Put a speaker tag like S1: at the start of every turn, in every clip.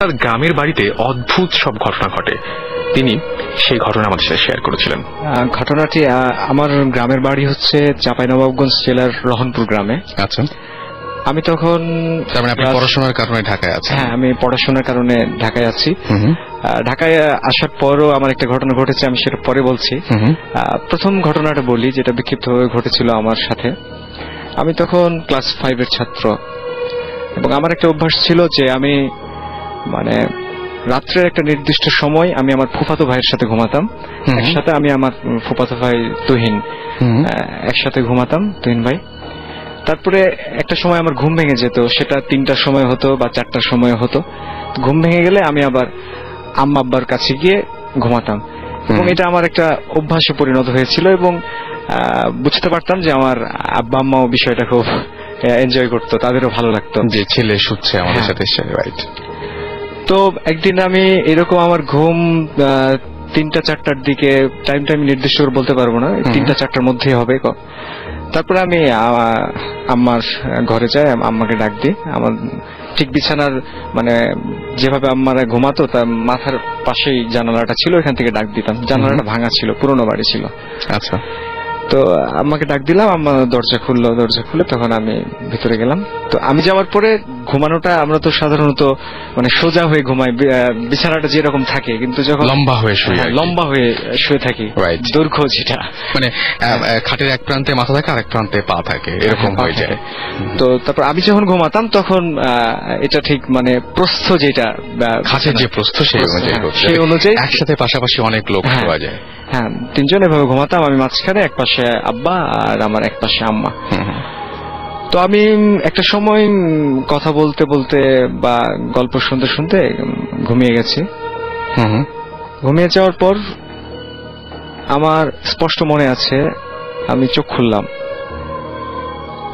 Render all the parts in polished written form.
S1: তার গ্রামের বাড়িতে অদ্ভুত সব ঘটনা ঘটে, তিনি সেই ঘটনা আমাদের সাথে শেয়ার করেছিলেন।
S2: ঘটনাটি আমার গ্রামের বাড়ি হচ্ছে চাঁপাইনবাবগঞ্জ জেলার রহনপুর গ্রামে।
S3: আচ্ছা,
S2: আমি তখন
S3: আপনি পড়াশোনার কারণে ঢাকায় আছেন?
S2: হ্যাঁ, আমি পড়াশোনার কারণে ঢাকায় আছি। ঢাকায় আসার পরও আমার একটা ঘটনা ঘটেছে, আমি সেটা পরে বলছি। প্রথম ঘটনাটা বলি, যেটা বিক্ষিপ্তভাবে ঘটেছিল আমার সাথে। আমি তখন ক্লাস 5-এর ছাত্র, এবং আমার একটা অভ্যাস ছিল যে আমি রাত্রের একটা নির্দিষ্ট সময় আমি আমার ফুফাতো ভাইয়ের সাথে ঘুমাতাম একসাথে। আমি আমার ফুফাতো ভাই তুহিন একসাথে ঘুমাতাম, তুহিন ভাই। তারপরে একটা সময় আমার ঘুম ভেঙে যেত, সেটা 3টার সময় হতো বা 4টার সময় হতো। ঘুম ভেঙে গেলে আমি আবার আম্মা আব্বার কাছে গিয়ে ঘুমাতাম, এবং এটা আমার একটা অভ্যাসে পরিণত হয়েছিল। এবং বুঝতে পারতাম যে আমার আব্বা আম্মাও বিষয়টা খুব এনজয় করতো, তাদেরও ভালো লাগতো
S3: যে ছেলে শুচ্ছে আমাদের সাথে। রাইট।
S2: তো একদিন আমি এরকম আমার ঘুম 3টা-4টার দিকে, টাইমটা আমি নির্দিষ্ট করে বলতে পারবো না, 3টা-4টার মধ্যেই হবে। তারপরে আমি আম্মার ঘরে যাই, আম্মাকে ডাক দিই। আমার ঠিক বিছানার যেভাবে আম্মারা ঘুমাতো তার মাথার পাশেই জানালাটা ছিল, এখান থেকে ডাক দিতাম। জানালাটা ভাঙা ছিল, পুরোনো বাড়ি ছিল।
S3: আচ্ছা।
S2: তো আম্মাকে ডাক দিলাম, আম্মা দরজা খুললো, তখন আমি ভিতরে গেলাম। তো আমি যাওয়ার পরে ঘুমানোটা, আমরা তো সাধারণত সোজা হয়ে ঘুমাই, বিছানাটা যেরকম থাকে, কিন্তু যখন লম্বা হয়ে শুয়ে থাকি, দৈর্ঘ্য যেটা
S3: খাটের এক প্রান্তে মাথা থাকে আর এক প্রান্তে পা থাকে, এরকম হয়ে যায়।
S2: তো তারপর আমি যখন ঘুমাতাম তখন এটা ঠিক প্রস্থ, যেটা
S3: খাটের যে প্রস্থ সেই অনুযায়ী একসাথে পাশাপাশি অনেক লোক শোয়া যায়।
S2: হ্যাঁ, 3জন এভাবে ঘুমাতাম, আমি মাঝখানে, এক পাশে আব্বা আর আমার এক পাশে আম্মা। তো আমি একটা সময় কথা বলতে বলতে বা গল্প শুনতে শুনতে ঘুমিয়ে গেছি। ঘুমিয়ে যাওয়ার পর আমার স্পষ্ট মনে আছে, আমি চোখ খুললাম।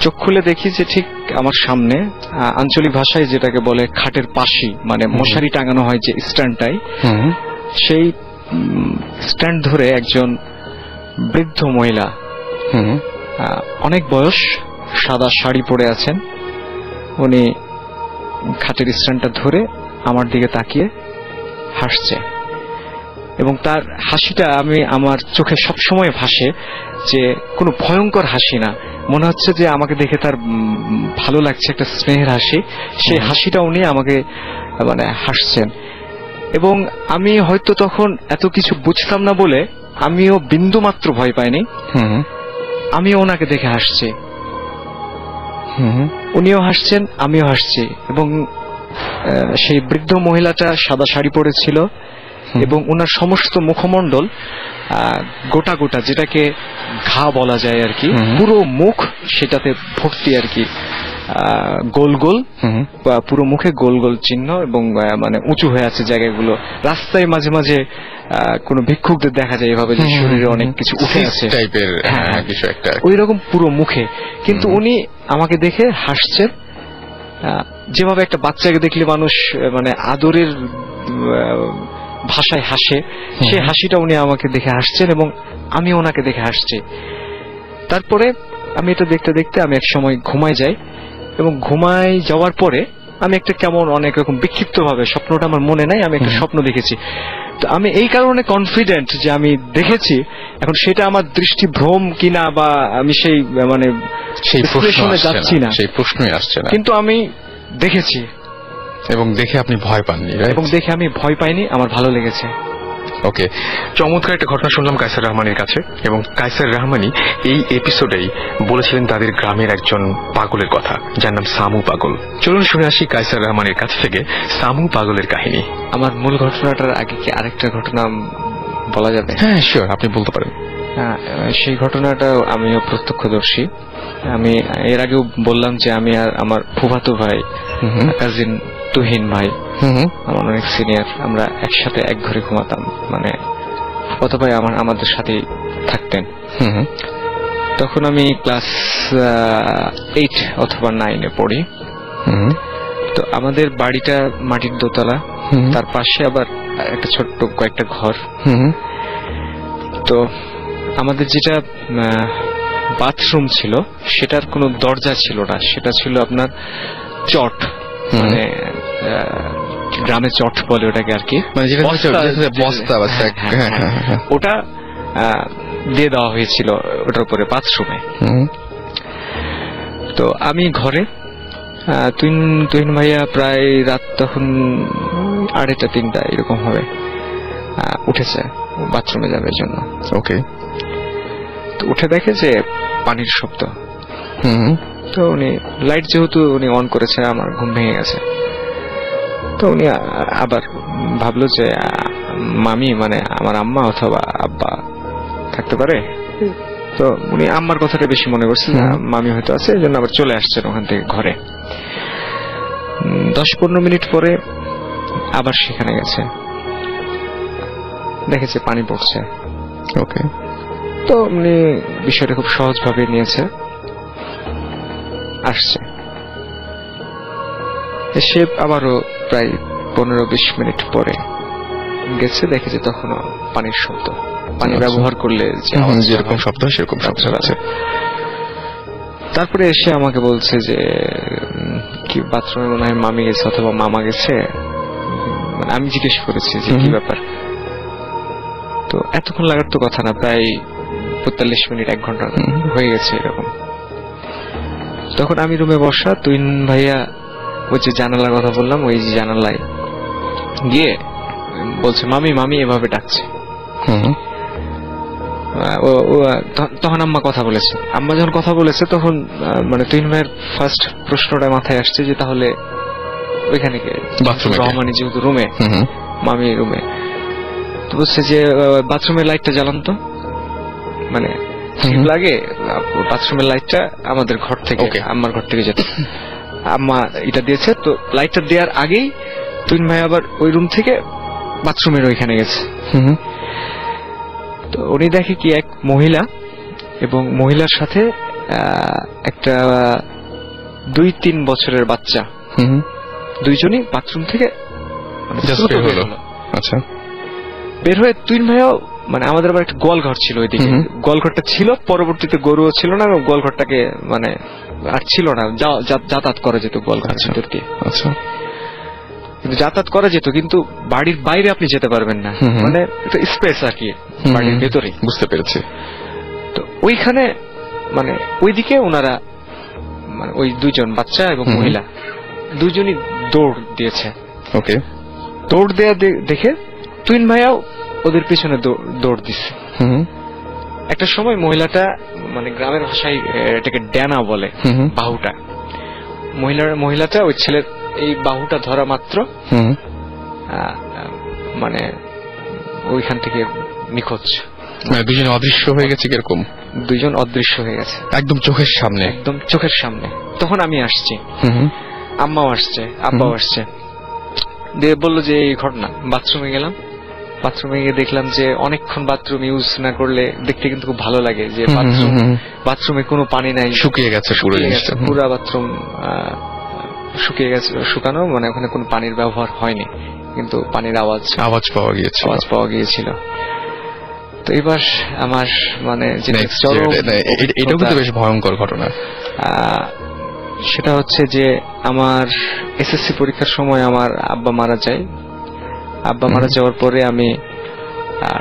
S2: চোখ খুলে দেখি যে ঠিক আমার সামনে, আঞ্চলিক ভাষায় যেটাকে বলে খাটের পাশি, মশারি টাঙানো হয় যে স্ট্যান্ডটাই, সেই স্ট্যান্ড ধরে একজন বৃদ্ধ মহিলা, অনেক বয়স, সাদা শাড়ি পরে আছেন। উনি খাটের স্ট্যান্ডটা ধরে আমার দিকে তাকিয়ে হাসছে, এবং তার হাসিটা আমার চোখে সবসময় ভাসে, যে কোনো ভয়ঙ্কর হাসি না, মনে হচ্ছে যে আমাকে দেখে তার ভালো লাগছে, একটা স্নেহের হাসি। সেই হাসিটা উনি আমাকে হাসছেন, এবং আমি হয়তো তখন এত কিছু বুঝতাম না বলে আমিও বিন্দু মাত্র ভয় পাইনি। আমিও ওনাকে দেখে হাসছি, উনিও হাসছেন, আমিও হাসছি। এবং সেই বৃদ্ধ মহিলাটা সাদা শাড়ি পরেছিল, এবং ওনার সমস্ত মুখমণ্ডল গোটা গোটা, যেটাকে ঘা বলা যায় আর কি, পুরো মুখ সেটাতে ভর্তি আর কি, গোল গোল, পুরো মুখে গোল গোল চিহ্ন, এবং উঁচু হয়ে আছে জায়গাগুলো। রাস্তায় মাঝে মাঝে কোন ভিক্ষুকদের দেখা যায় এভাবে, যে শরীরে অনেক কিছু উঠে আছে টাইপের কিছু একটা, ওই রকম পুরো মুখে। কিন্তু উনি আমাকে দেখে হাসছেন, যেভাবে একটা বাচ্চাকে দেখলে মানুষ আদরের ভাষায় হাসে, সেই হাসিটা উনি আমাকে দেখে হাসছেন, এবং আমি ওনাকে দেখে হাসছি। তারপরে আমি এটা দেখতে দেখতে আমি এক সময় ঘুমায় যাই, এবং ঘুমায় যাওয়ার পরে আমি একটা কেমন অনেক রকম বিক্ষিপ্ত ভাবে, স্বপ্নটা আমার মনে নাই, আমি একটা স্বপ্ন দেখেছি। তো আমি এই কারণে কনফিডেন্ট যে আমি দেখেছি। এখন সেটা আমার দৃষ্টিভ্রম কিনা, বা আমি সেই
S3: সেই প্রশ্নে
S2: যাচ্ছি না,
S3: সেই প্রশ্নই আসছে না,
S2: কিন্তু আমি দেখেছি,
S3: এবং দেখে আপনি ভয় পাননি?
S2: এবং দেখে আমি ভয় পাইনি, আমার ভালো লেগেছে।
S1: ওকে, চমৎকার একটা ঘটনা শুনলাম কায়সার রহমানের কাছে, এবং কায়সার রহমানই এই এপিসোডেই বলেছিলেন তাদের গ্রামের একজন পাগলের কথা, যার নাম সামু পাগল। চলুন শুনে আসি কায়সার রহমানের কাছ থেকে সামু পাগলের কাহিনী।
S2: আমার মূল ঘটনাটার আগে কি আরেকটা ঘটনা বলা যাবে?
S3: হ্যাঁ, শিওর, আপনি বলতে পারেন।
S2: সেই ঘটনাটা আমিও প্রত্যক্ষদর্শী। আমি এর আগেও বললাম যে আমি আর আমার ফুফাতো ভাই, কাজিন তুহিন ভাই, আমার অনেক সিনিয়র, আমরা একসাথে এক ঘরে ঘুমাতাম। ফুফাতো ভাই আমাদের সাথেই থাকতেন। তখন আমি ক্লাস 8 অথবা 9-এ পড়ি। তো আমাদের বাড়িটা মাটির দোতলা, তার পাশে আবার একটা ছোট্ট কয়েকটা ঘর। তো আমাদের যেটা বাথরুম ছিল, সেটার কোনো দরজা ছিল না, সেটা ছিল আপনার চট, গ্রামে চট বলে ওটাকে আর কি,
S3: মানে যেটা হচ্ছে বস্তা বা sack,
S2: হ্যাঁ, হ্যাঁ, ওটা দিয়ে দেওয়া হয়েছিল ওটার উপরে বাথরুমে। তো আমি ঘরে, তুহিন ভাইয়া প্রায় রাত তখন 2:30-3টা এরকম হবে, উঠেছে বাথরুমে যাবার জন্য।
S3: ওকে।
S2: তো উঠে দেখে যে পানির শব্দ। তো উনি লাইট যেহেতু উনি অন করেছে, আমার ঘুম ভেঙে গেছে। তো উনি আবার ভাবলো যে মামি মানে আমার আম্মা অথবা আব্বা থাকতে পারে। তো উনি আম্মার কথাটা বেশি মনে করছে, মামি হয়তো আছে, এই জন্য আবার চলে আসছেন ওখান থেকে ঘরে। 10-15 মিনিট পরে আবার সেখানে গেছে, দেখেছে পানি পড়ছে।
S3: ওকে।
S2: তো উনি বিষয়টা খুব সহজভাবে নিয়েছে, আসছে। এসে আবারও প্রায় 15-20 মিনিট পরে গেছে, দেখেছে তখনও পানির শব্দ, পানি ব্যবহার করলে
S3: যেরকম শব্দ সেরকম শব্দ আছে।
S2: তারপরে এসে আমাকে বলছে যে কি বাথরুমে মনে হয় মামি গেছে অথবা মামা গেছে। মানে আমি জিজ্ঞেস করেছি যে কি ব্যাপার। তো এতক্ষণ লাগার তো কথা না, প্রায় 45 মিনিট 1 ঘন্টা হয়ে গেছে এরকম। তখন আমি রুমে বসা, তুহিন ভাইয়া ওই যে জানালার কথা বললাম, ওই যে জানালায় গিয়ে বলছে মামি মামি এভাবে ডাকছে। তখন আম্মা কথা বলেছে। আম্মা যখন কথা বলেছে তখন মানে তুহিন ভাইয়ের ফার্স্ট প্রশ্নটা মাথায় আসছে যে তাহলে ওইখানে কে, রহমানি যেহেতু রুমে, মামি রুমে। তো বলছে যে বাথরুমের লাইটটা জ্বালান তো, মানে লাগে বাথরুমের লাইটটা আমাদের ঘর থেকে, আম্মার ঘর থেকে যেত। আম্মা এটা দিয়েছে। তো লাইটটা দেওয়ার আগেই তুহিন ভাই আবার ওই রুম থেকে বাথরুমের ওইখানে গেছে। তো উনি দেখে কি এক মহিলা এবং মহিলার সাথে একটা 2-3 বছরের বাচ্চা, দুইজনই বাথরুম থেকে বের হয়ে। তুহিন ভাইও মানে আমাদের আবার একটা গোয়ালঘর ছিল ওইদিকে, গোয়ালঘরটা ছিল, পরবর্তীতে গরুও ছিল না, গোয়ালঘরটাকে মানে আর ছিল না, যাতায়াত করা যেত গোয়ালঘরের ভিতর দিয়ে। কিন্তু যাতায়াত করা যেত, কিন্তু বাড়ির বাইরে আপনি যেতে পারবেন না, মানে একটা স্পেস আর কি বাড়ির ভেতরে।
S3: বুঝতে পেরেছি।
S2: তো ওইখানে মানে ওইদিকে ওনারা মানে ওই দুইজন বাচ্চা এবং মহিলা দুইজনই দৌড় দিয়েছে।
S3: ওকে।
S2: দৌড় দেয়া দেখে তুহিন ভাইয়াও ওদের পিছনে দৌড় দিচ্ছে। একটা সময় মহিলাটা মানে গ্রামের ভাষায় এটাকে ড্যানা বলে, বাহুটা, মহিলাটা ওই ছেলের এই বাহুটা ধরা মাত্র মানে ওইখান থেকে নিখোঁজ।
S3: দুজন অদৃশ্য হয়ে গেছে। কিরকম?
S2: দুজন অদৃশ্য হয়ে গেছে
S3: একদম চোখের সামনে,
S2: একদম চোখের সামনে। তখন আমি আসছি, আম্মাও আসছে, আব্বাও আসছে, দিয়ে বললো যে এই ঘটনা। বাথরুমে গেলাম, বাথরুমে গিয়ে দেখলাম যে অনেকক্ষণ বাথরুম ইউজ না করলে দেখতে কিন্তু খুব ভালো লাগে যে বাথরুমে কোনো পানি নাই,
S3: শুকিয়ে গেছে
S2: পুরো বাথরুম শুকিয়ে গেছে, শুকানো মানে ওখানে কোনো পানির ব্যবহার হয়নি, কিন্তু পানির আওয়াজ পাওয়া গিয়েছিল। তো এবার আমার মানে
S3: এটাও কিন্তু বেশ ভয়ঙ্কর ঘটনা।
S2: সেটা হচ্ছে যে আমার এসএসসি পরীক্ষার সময় আমার আব্বা মারা যায়। আব্বা মারা যাওয়ার পরে আমি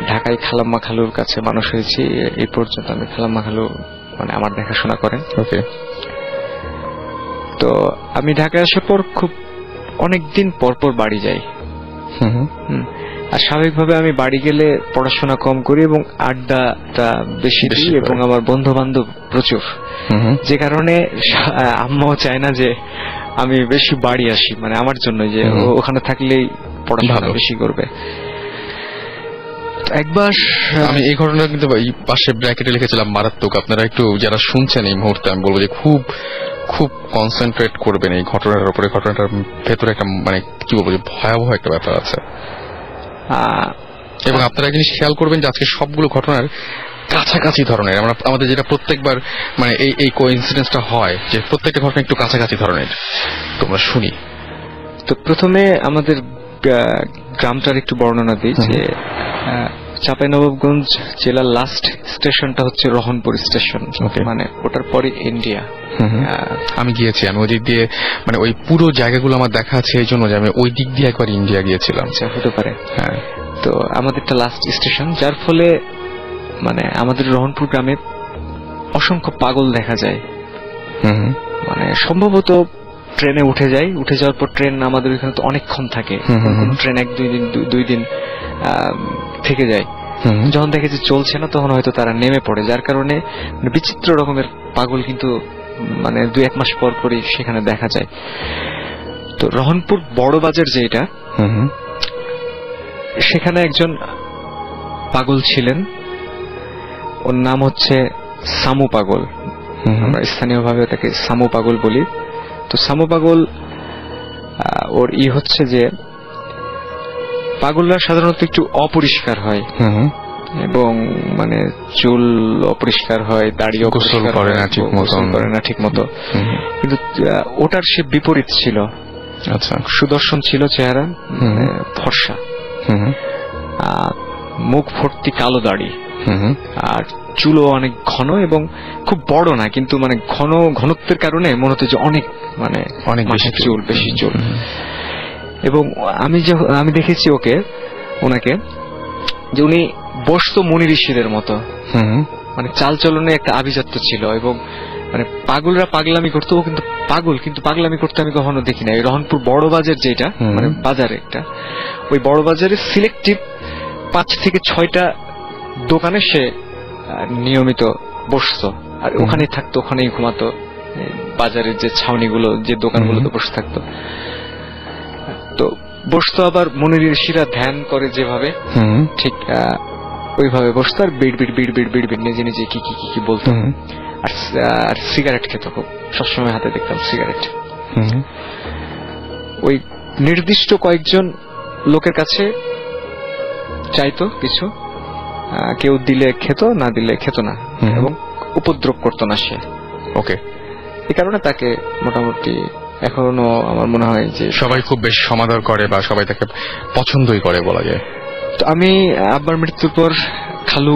S2: ঢাকায় খালাম্মা খালুর কাছে মানুষ হয়েছি। এই পর্যন্ত আমি খালাম্মা খালু মানে আমার দেখাশোনা করেন।
S3: ওকে।
S2: তো আমি ঢাকায় আসার পর খুব অনেকদিন পর পর বাড়ি যাই। আর স্বাভাবিকভাবে আমি বাড়ি গেলে পড়াশোনা কম করি এবং আড্ডাটা বেশি দিই এবং আমার বন্ধু বান্ধব প্রচুর, যে কারণে আম্মাও চায় না যে আমি বেশি বাড়ি আসি, মানে আমার জন্য যে ওখানে থাকলেই পড়াশোনা বেশি করবে। একবার
S3: আমি এই ঘটনা কিন্তু পাশে ব্র্যাকেটে লিখেছিলাম মারাত্মক। আপনারা একটু যারা শুনছেন এই মুহূর্তে আমি বলবো যে খুব খুব কনসেন্ট্রেট করবেন এই ঘটনার উপরে। ঘটনাটার ভেতরে একটা মানে কি বলবো যে ভয়াবহ একটা ব্যাপার আছে। এবং আপনারা জিনিস খেয়াল করবেন যে আজকে সবগুলো ঘটনার কাছাকাছি ধরনের, আমরা আমাদের যেটা প্রত্যেকবার মানে এই কোইন্সিডেন্সটা হয় যে প্রত্যেকটা ঘটনা একটু কাছাকাছি ধরনের। তোমরা শুনি।
S2: তো প্রথমে আমাদের গ্রামটার একটু বর্ণনা দিই যে চাঁপাইনবাবগঞ্জ জেলার লাস্ট স্টেশনটা হচ্ছে রহনপুর স্টেশন।
S3: Okay.
S2: মানে ওটার পরে ইন্ডিয়া।
S3: আমি গিয়েছি, আমি ওই দিক দিয়ে মানে ওই পুরো জায়গাগুলো আমার দেখা আছে, এই জন্য যে আমি ওই দিক দিয়ে একবার ইন্ডিয়া গিয়েছিলাম।
S2: আচ্ছা, হতে পারে।
S3: হ্যাঁ,
S2: তো আমাদেরটা লাস্ট স্টেশন, যার ফলে মানে আমাদের রহনপুর গ্রামে অসংখ্য পাগল দেখা যায়। মানে সম্ভবত ট্রেনে উঠে যাওয়ার পর ট্রেন আমাদের ওইখানে তো অনেকক্ষণ থাকে, ট্রেন 1-2 দিন থেকে যায়। যখন দেখে যে চলছে না তখন হয়তো তারা নেমে পড়ে, যার কারণে মানে বিচিত্র রকমের পাগল কিন্তু মানে 2-1 মাস পর পরই সেখানে দেখা যায়। তো রহনপুর বড় বাজার যেটা, সেখানে একজন পাগল ছিলেন, ওর নাম হচ্ছে সামু পাগল। আমরা স্থানীয়ভাবে তাকে সামু পাগল বলি। তো সামু পাগল ওর হচ্ছে যে পাগলরা সাধারণত একটু অপরিষ্কার হয় এবং মানে চুল অপরিষ্কার হয়, দাড়ি
S3: গোসল করে না ঠিক মতো।
S2: কিন্তু ওটার সে বিপরীত ছিল।
S3: আচ্ছা,
S2: সুদর্শন ছিল চেহারা, ফর্সা, মুখ ভর্তি কালো দাড়ি, আর চুলও অনেক ঘন এবং খুব বড় না, কিন্তু মানে ঘনত্বের কারণে মনে হতো যে অনেক বেশি চুল। এবং আমি দেখেছি ওনাকে যে উনি বসতো মুনি ঋষিদের মতো, মানে চাল চলনে একটা আভিজাত্য ছিল। এবং মানে পাগলরা পাগলামি করতো, ও কিন্তু পাগল, কিন্তু পাগলামি করতে আমি কখনো দেখি না। রহনপুর বড় বাজার যেটা, মানে বাজার একটা, ওই বড় বাজারে সিলেক্টিভ 5 থেকে 6টা দোকানে সে নিয়মিত বসতো, আর ওখানেই থাকতো, ওখানেই ঘুমাতো। বাজারের যে ছাউনিগুলো, যে দোকানগুলোতে বসে থাকতো, তো বসতো। আবার মনি ঋষিরা ধ্যান করে যেভাবে, ঠিক ওইভাবে বসতো, আর বিড় বিড় নিজে নিজে কি বলতো। আর সিগারেট খেত খুব, সবসময় হাতে দেখতাম সিগারেট। ওই নির্দিষ্ট কয়েকজন লোকের কাছে চাইতো কিছু, কেউ দিলে খেত, না দিলে খেত না, এবং উপদ্রব করতো না সে।
S3: ওকে,
S2: এই কারণে তাকে মোটামুটি এখনো আমার মনে হয় যে
S3: সবাই খুব বেশ সমাদর করে বা সবাই তাকে পছন্দই করে বলা যায়।
S2: তো আমি আব্বার মৃত্যুর পর খালু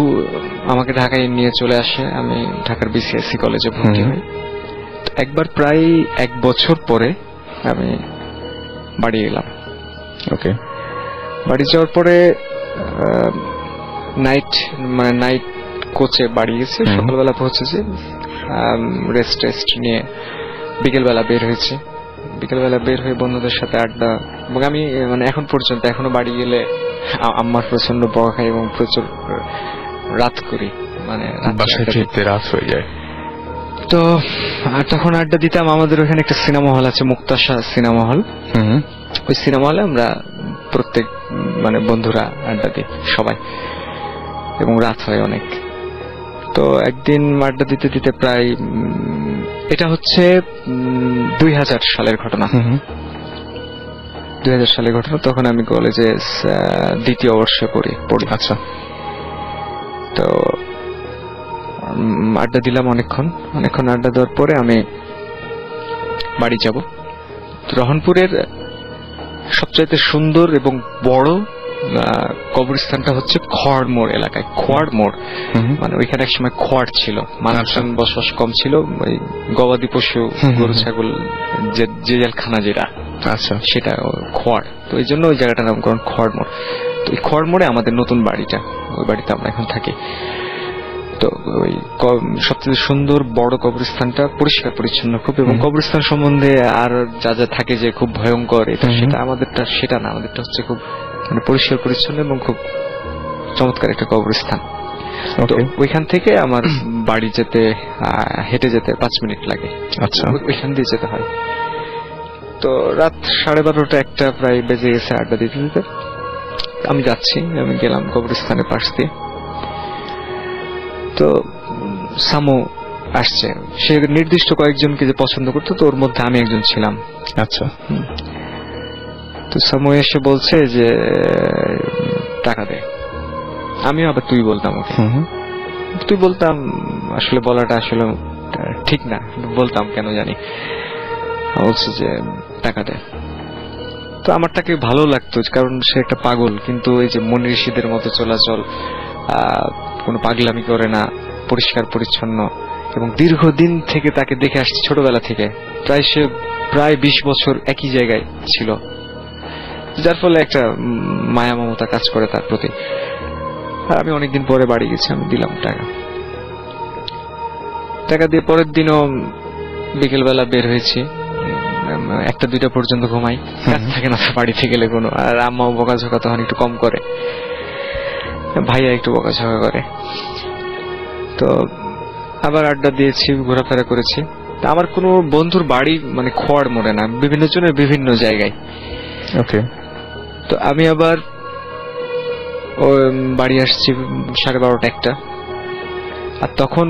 S2: আমাকে ঢাকায় নিয়ে চলে আসে, আমি ঢাকার বিসিএসসি কলেজে ভর্তি হই। একবার প্রায় 1 বছর পরে আমি বাড়ি এলাম।
S3: ওকে,
S2: বাড়ি যাওয়ার পরে নাইট কোচে বাড়ি গেছে, সকালবেলা পৌঁছেছে, রেস্ট নিয়ে বিকেলবেলা বের হয়েছে। বিকেলবেলা বের হয়ে বন্ধুদের সাথে আড্ডা, এবং আমি মানে এখন পর্যন্ত এখনো বাড়ি গেলে আম্মার প্রচন্ড বকা খাই এবং প্রচুর রাত করি, মানে
S3: বাসায় ফিরতে রাত হয়ে যায়।
S2: তো তখন আড্ডা দিতাম। আমাদের ওখানে একটা সিনেমা হল আছে, মুক্তাশা সিনেমা হল। ওই সিনেমা হলে আমরা প্রত্যেক মানে বন্ধুরা আড্ডা দিই সবাই, এবং রাত হয় অনেক। তো একদিন আড্ডা দিতে দিতে প্রায়, এটা হচ্ছে 2000 সালের ঘটনা। 2000 সালের ঘটনা। তখন আমি কলেজে 2য় বর্ষে পড়ি।
S3: আচ্ছা,
S2: তো আড্ডা দিলাম অনেকক্ষণ আড্ডা দেওয়ার পরে আমি বাড়ি যাব। রহনপুরের সবচাইতে সুন্দর এবং বড় কবরস্থানটা হচ্ছে খোয়াড় মোড় এলাকায়। খোয়াড় মোড় মানে ওইখানে এক সময় খোয়াড় ছিল, মানুষজন বসবাস কম ছিল, ওই গবাদি পশু, গরু ছাগল, যে জেলখানা যেটা, আচ্ছা, সেটা খোয়াড়। তো এই জন্য ওই জায়গাটার নামকরণ খোয়াড় মোড়। তো এই খোয়াড় মোড়ে আমাদের নতুন বাড়িটা, ওই বাড়িতে আমরা এখন থাকি। তো ওই সবচেয়ে সুন্দর বড় কবরস্থানটা পরিষ্কার পরিচ্ছন্ন খুব, এবং কবরস্থান সম্বন্ধে আর যা থাকে যে খুব ভয়ঙ্কর এটা সেটা, আমাদেরটা সেটা না। আমাদেরটা হচ্ছে খুব মানে পরিষ্কার পরিচ্ছন্ন এবং খুব চমৎকার একটা কবরস্থান। তো ওইখান থেকে আমার বাড়ি যেতে হেঁটে যেতে 5 মিনিট লাগে। আচ্ছা, ওইখান দিয়ে যেতে হয়। তো রাত 12:30 1টা প্রায় বেজে গেছে আড্ডা দিতে দিতে। আমি যাচ্ছি, আমি গেলাম কবরস্থানের পাশ দিয়ে। তো সামু আসছে, সে নির্দিষ্ট কয়েকজনকে যে পছন্দ করতো, তো ওর মধ্যে আমি একজন ছিলাম। আচ্ছা, তো সামু এসে বলছে যে টাকা দে। আমিও আবার তুই বলতাম ওকে, তুই বলতাম, আসলে বলাটা আসলে ঠিক না, বলতাম কেন জানি। বলছে যে টাকা দে। তো আমার তাকে ভালো লাগতো, কারণ সে একটা পাগল, কিন্তু এই যে মনি ঋষিদের মতো চলাচল, কোনো পাগলামি করে না, পরিষ্কার পরিচ্ছন্ন, এবং দীর্ঘদিন থেকে তাকে দেখে আসছি ছোটবেলা থেকে, প্রায় 20 বছর একই জায়গায় ছিল, যার ফলে একটা মায়া মমতা কাজ করে তার প্রতি। আর আমি অনেকদিন পরে বাড়ি গেছি, আমি দিলাম টাকা দিয়ে পরের দিনও বিকেলবেলা বের হয়েছি, 1-2টা পর্যন্ত ঘুমাই, কাজ থাকে না বাড়িতে গেলে কোনো। আর আম্মাও বকাঝকা তখন একটু কম করে, ভাইয়া একটু বকাঝকা করে। তো আবার আড্ডা দিয়েছি, ঘোরাফেরা করেছি। তা আমার কোনো বন্ধুর বাড়ি মানে খোয়াড় মোড়ে না, বিভিন্ন জনের বিভিন্ন জায়গায়।
S3: ওকে।
S2: তো আমি আবার বাড়ি আসছি 12:30-1টা। আর তখন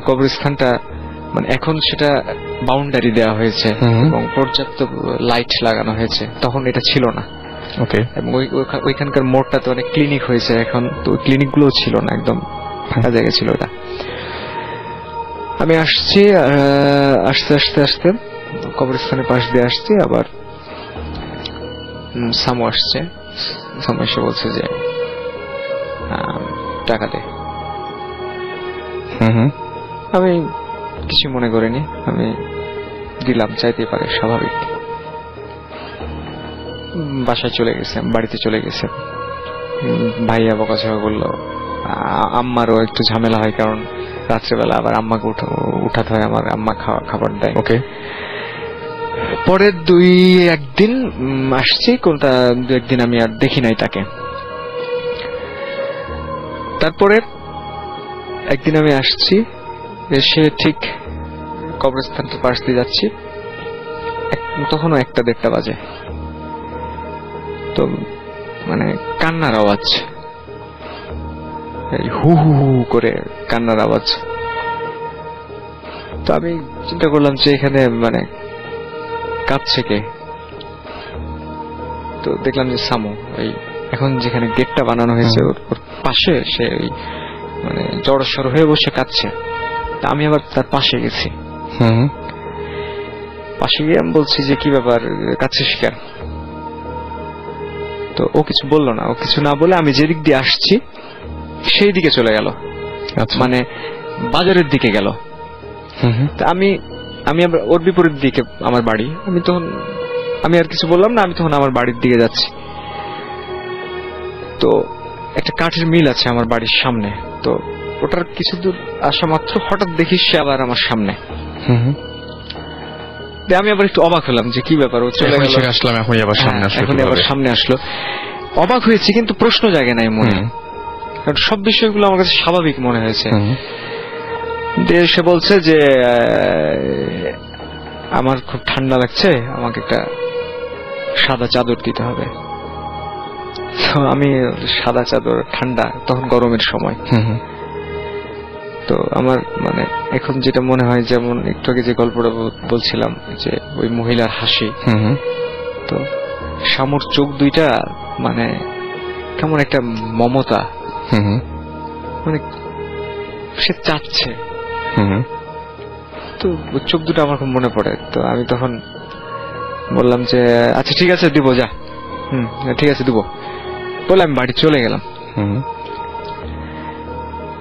S2: কবরস্থানটা মানে এখন সেটা বাউন্ডারি দেওয়া হয়েছে এবং পর্যাপ্ত লাইট লাগানো হয়েছে, তখন এটা ছিল না।
S3: ওকে।
S2: এবং ওইখানকার মোড়টা তো অনেক ক্লিনিক হয়েছে এখন, তো ওই ক্লিনিক গুলো ছিল না, একদম ফাঁকা জায়গা ছিল ওটা। আমি আসছি, আস্তে আস্তে আস্তে কবরস্থানের পাশ দিয়ে আসছি, আবার সামু আসছে। সামু এসে বলছে যে টাকা দে। আমি কিছু মনে করিনি, আমি দিলাম, চাইতে পারে, স্বাভাবিক। বাসায় চলে গেছে, বাড়িতে চলে গেছে। ভাইয়া বকাঝকা করলো, আম্মারও একটু ঝামেলা হয়, কারণ রাত্রেবেলা আবার আম্মাকে উঠাতে হয়, আমার আম্মা খাবার দেয়।
S3: ওকে।
S2: পরে 2-1 দিন আসছি, কোনটা 2-1 দিন আমি আর দেখি নাই তাকে। তারপরে একদিন আমি আসছি, এসে ঠিক কবরস্থানটা পাশ দিয়ে যাচ্ছি, তখনও 1-1:30 বাজে। তো মানে কান্নার আওয়াজ, হু হু হু করে কান্নার আওয়াজ। তো আমি চিন্তা করলাম যে এখানে মানে কাঁদছে কে। তো দেখলাম যে সামু, এই এখন যেখানে গেটটা বানানো হয়েছে ওর পাশে সে ওই মানে জড়সড় হয়ে বসে কাঁদছে। তা আমি আবার তার পাশে গেছি, পাশে গিয়ে আমি বলছি যে কি ব্যাপার, কাঁদছিস কেন? তো ও কিছু বললো না, ও কিছু না বলে আমি যেদিক দিয়ে আসছি সেই দিকে চলে গেল, মানে বাজারের দিকে গেল। আমি আবার ওর বিপরীত দিকে আমার বাড়ি। আমি আর কিছু বললাম না, আমি তখন আমার বাড়ির দিকে যাচ্ছি। তো একটা কাঠের মিল আছে আমার বাড়ির সামনে, তো ওটার কিছু দূর আসা মাত্র হঠাৎ দেখি সে আবার আমার সামনে। আমি আবার একটু অবাক হলাম যে কি ব্যাপার, ও চলে গেল,
S3: আসলাম এখনই আবার সামনে আসলো।
S2: এখনই আবার সামনে আসলো। অবাক হয়েছি, কিন্তু প্রশ্ন জাগে নাই মনে, কারণ সব বিষয়গুলো আমার কাছে স্বাভাবিক মনে হয়েছে। সে বলছে যে আমার খুব ঠান্ডা লাগছে, আমাকে একটা সাদা চাদর দিতে হবে। তো আমি সাদা চাদর, ঠান্ডা, তখন গরমের সময়। তো আমার মানে এখন যেটা মনে হয়, যেমন একটু আগে যে গল্পটা বলছিলাম যে ওই মহিলার হাসি, তো শামুর চোখ দুইটা মানে কেমন একটা মমতা, মানে সে চাচ্ছে। তো চোখ দুটো আমার খুব মনে পড়ে। তো আমি তখন বললাম যে আচ্ছা ঠিক আছে, দিব, যা, ঠিক আছে দিব বলে আমি বাড়ি চলে গেলাম।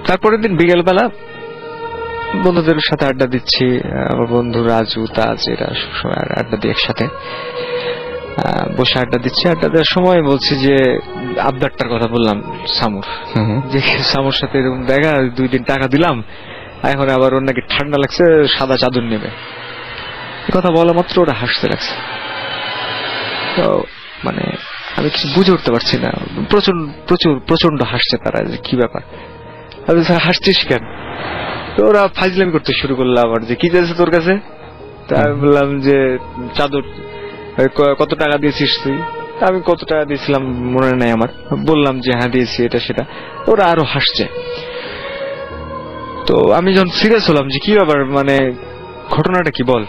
S2: তারপরের দিন বিকেলবেলা বন্ধুদের সাথে আড্ডা দিচ্ছি, আমার বন্ধু রাজু, তাজ, এরা সবসময় আড্ডা দিই একসাথে, বসে আড্ডা দিচ্ছি। আড্ডা দেওয়ার সময় বলছি যে আবদারটার কথা বললাম সামুর, যে সামুর সাথে এরকম দেখা, 2 দিন টাকা দিলাম, এখন আবার ওর নাকি ঠান্ডা লাগছে, সাদা চাদর নেবে। কথা বলা মাত্র ওরা হাসতে লাগছে। তো মানে আমি কিছু বুঝে উঠতে পারছি না, প্রচন্ড হাসছে তারা, যে কি ব্যাপার, হাসছিস কেন? তো ওরা ফাজলামি করতে শুরু করলো আবার, যে কি চাইছে তোর কাছে? তা আমি বললাম যে চাদর, কত টাকা দিয়েছিস তুই? আমি কত টাকা দিয়েছিলাম মনে নাই আমার, বললাম যে হ্যাঁ দিয়েছি, এটা সেটা। ওরা আরো হাসছে। তো আমি যখন সিরিয়াস হলাম যে কি ব্যাপার, মানে ঘটনাটা কি বল,